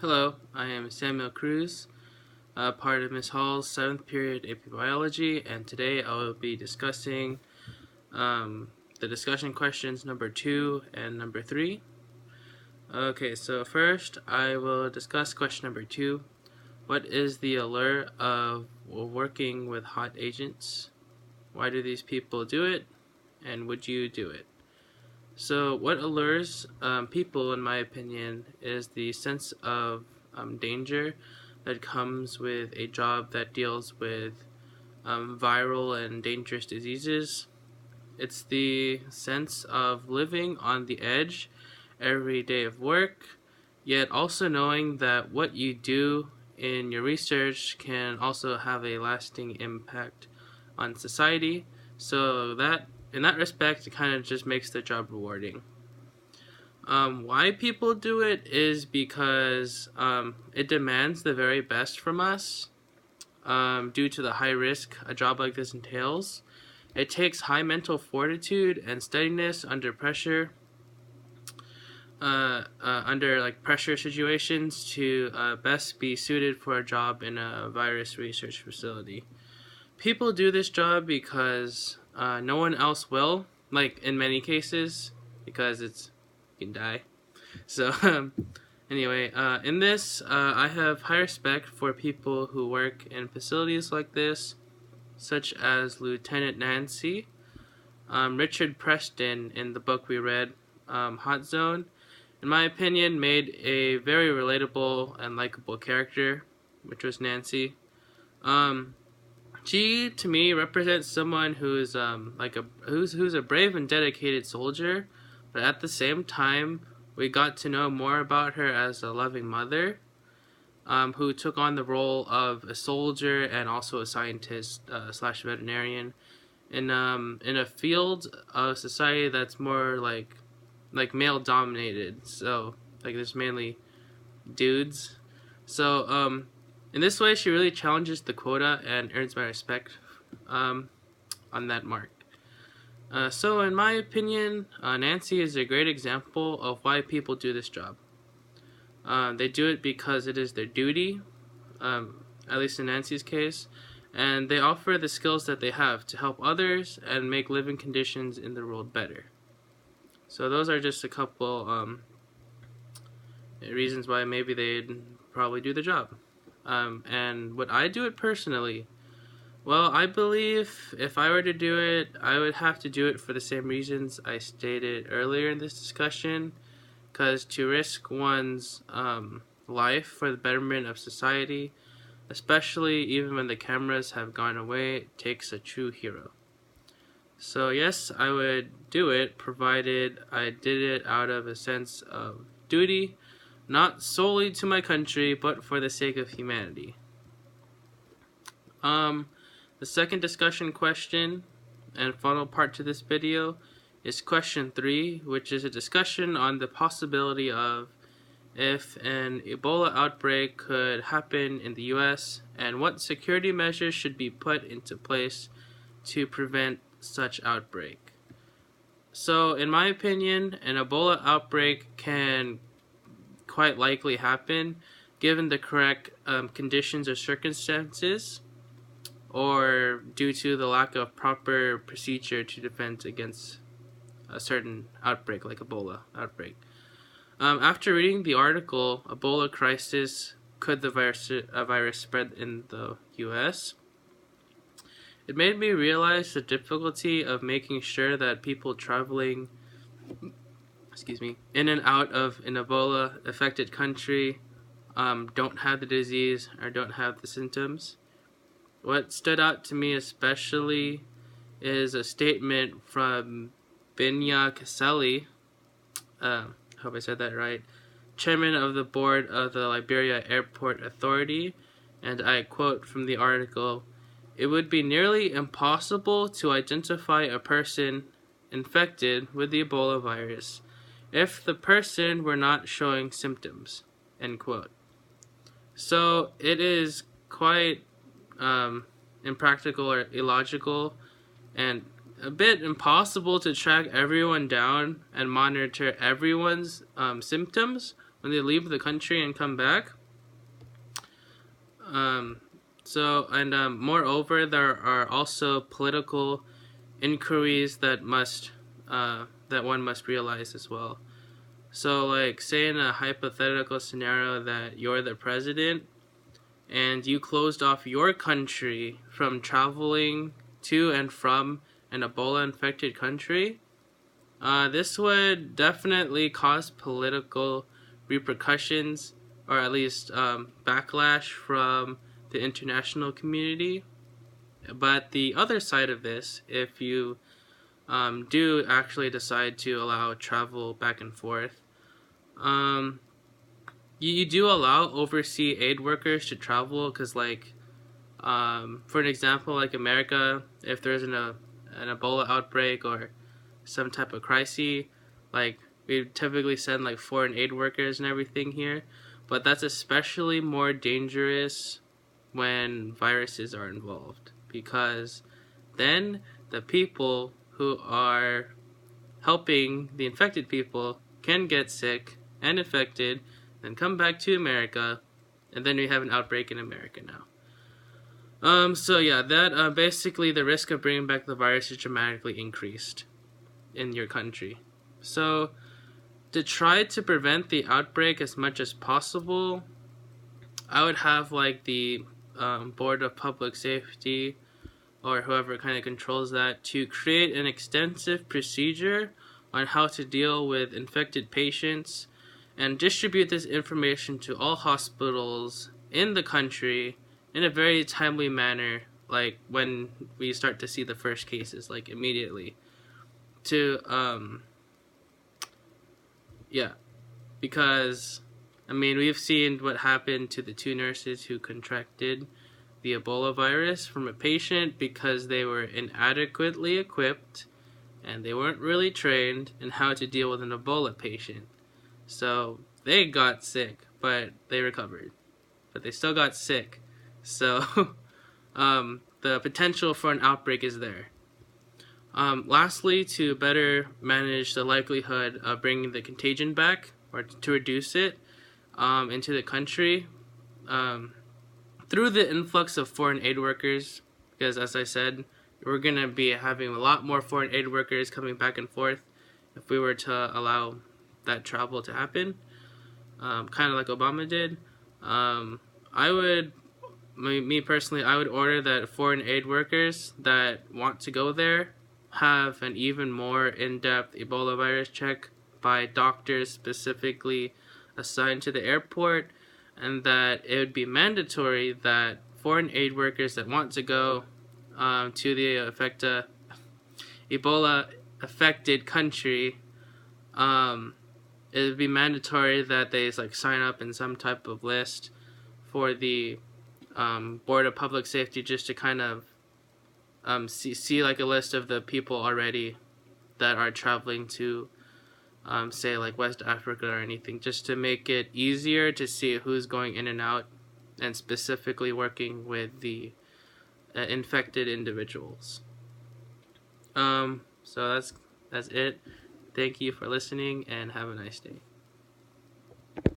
Hello, I am Samuel Cruz, part of Ms. Hall's 7th period AP Biology, and today I will be discussing the discussion questions number 2 and number 3. Okay, so first I will discuss question number 2. What is the allure of working with hot agents? Why do these people do it? And would you do it? So what allures people, in my opinion, is the sense of danger that comes with a job that deals with viral and dangerous diseases. It's the sense of living on the edge every day of work, yet also knowing that what you do in your research can also have a lasting impact on society. So that, in that respect, it kind of just makes the job rewarding. Why people do it is because it demands the very best from us due to the high risk a job like this entails. It takes high mental fortitude and steadiness under pressure, under like pressure situations to best be suited for a job in a virus research facility. People do this job because no one else will, like in many cases, because you can die. So anyway, in this, I have high respect for people who work in facilities like this, such as Lieutenant Nancy, Richard Preston in the book we read, Hot Zone. In my opinion, made a very relatable and likable character, which was Nancy. She, to me, represents someone who's who's a brave and dedicated soldier, but at the same time, we got to know more about her as a loving mother, who took on the role of a soldier and also a scientist slash veterinarian in a field of society that's more like male dominated. So like there's mainly dudes. So in this way, she really challenges the quota and earns my respect on that mark. So in my opinion, Nancy is a great example of why people do this job. They do it because it is their duty, at least in Nancy's case, and they offer the skills that they have to help others and make living conditions in the world better. So those are just a couple reasons why maybe they'd probably do the job. And would I do it personally? Well, I believe if I were to do it, I would have to do it for the same reasons I stated earlier in this discussion, because to risk one's life for the betterment of society, especially even when the cameras have gone away, it takes a true hero. So yes, I would do it, provided I did it out of a sense of duty, not solely to my country, but for the sake of humanity. The second discussion question and final part to this video is question 3, which is a discussion on the possibility of if an Ebola outbreak could happen in the US and what security measures should be put into place to prevent such outbreak. So in my opinion, an Ebola outbreak can quite likely happen given the correct conditions or circumstances, or due to the lack of proper procedure to defend against a certain outbreak like Ebola outbreak. After reading the article, Ebola crisis, could the virus spread in the US? It made me realize the difficulty of making sure that people traveling in and out of an Ebola affected country don't have the disease or don't have the symptoms. What stood out to me especially is a statement from Binya Caselli, hope I said that right, chairman of the board of the Liberia Airport Authority, and I quote from the article, "It would be nearly impossible to identify a person infected with the Ebola virus if the person were not showing symptoms," end quote. So it is quite impractical or illogical and a bit impossible to track everyone down and monitor everyone's symptoms when they leave the country and come back. Moreover, there are also political inquiries that one must realize as well. So, like, say in a hypothetical scenario that you're the president and you closed off your country from traveling to and from an Ebola-infected country, this would definitely cause political repercussions, or at least backlash from the international community. But the other side of this, if you do actually decide to allow travel back and forth, you do allow overseas aid workers to travel, because, like, for an example, like America, if there's an Ebola outbreak or some type of crisis, like, we typically send like foreign aid workers and everything here, but that's especially more dangerous when viruses are involved, because then the people who are helping the infected people can get sick and infected, then come back to America, and then we have an outbreak in America now. So yeah, that basically the risk of bringing back the virus is dramatically increased in your country. So to try to prevent the outbreak as much as possible, I would have like the Board of Public Safety, or whoever kind of controls that, to create an extensive procedure on how to deal with infected patients and distribute this information to all hospitals in the country in a very timely manner, like when we start to see the first cases, like immediately. Because I mean, we've seen what happened to the 2 nurses who contracted the Ebola virus from a patient because they were inadequately equipped and they weren't really trained in how to deal with an Ebola patient. So they got sick, but they recovered. But they still got sick. So the potential for an outbreak is there. Lastly, to better manage the likelihood of bringing the contagion back, or to reduce it into the country, through the influx of foreign aid workers, because as I said, we're going to be having a lot more foreign aid workers coming back and forth if we were to allow that travel to happen, kind of like Obama did. Me personally, I would order that foreign aid workers that want to go there have an even more in-depth Ebola virus check by doctors specifically assigned to the airport, and that it would be mandatory that foreign aid workers that want to go to the Ebola-affected country, it would be mandatory that they sign up in some type of list for the Board of Public Safety, just to kind of see like a list of the people already that are traveling to say like West Africa or anything, just to make it easier to see who's going in and out, and specifically working with the infected individuals. So that's it. Thank you for listening, and have a nice day.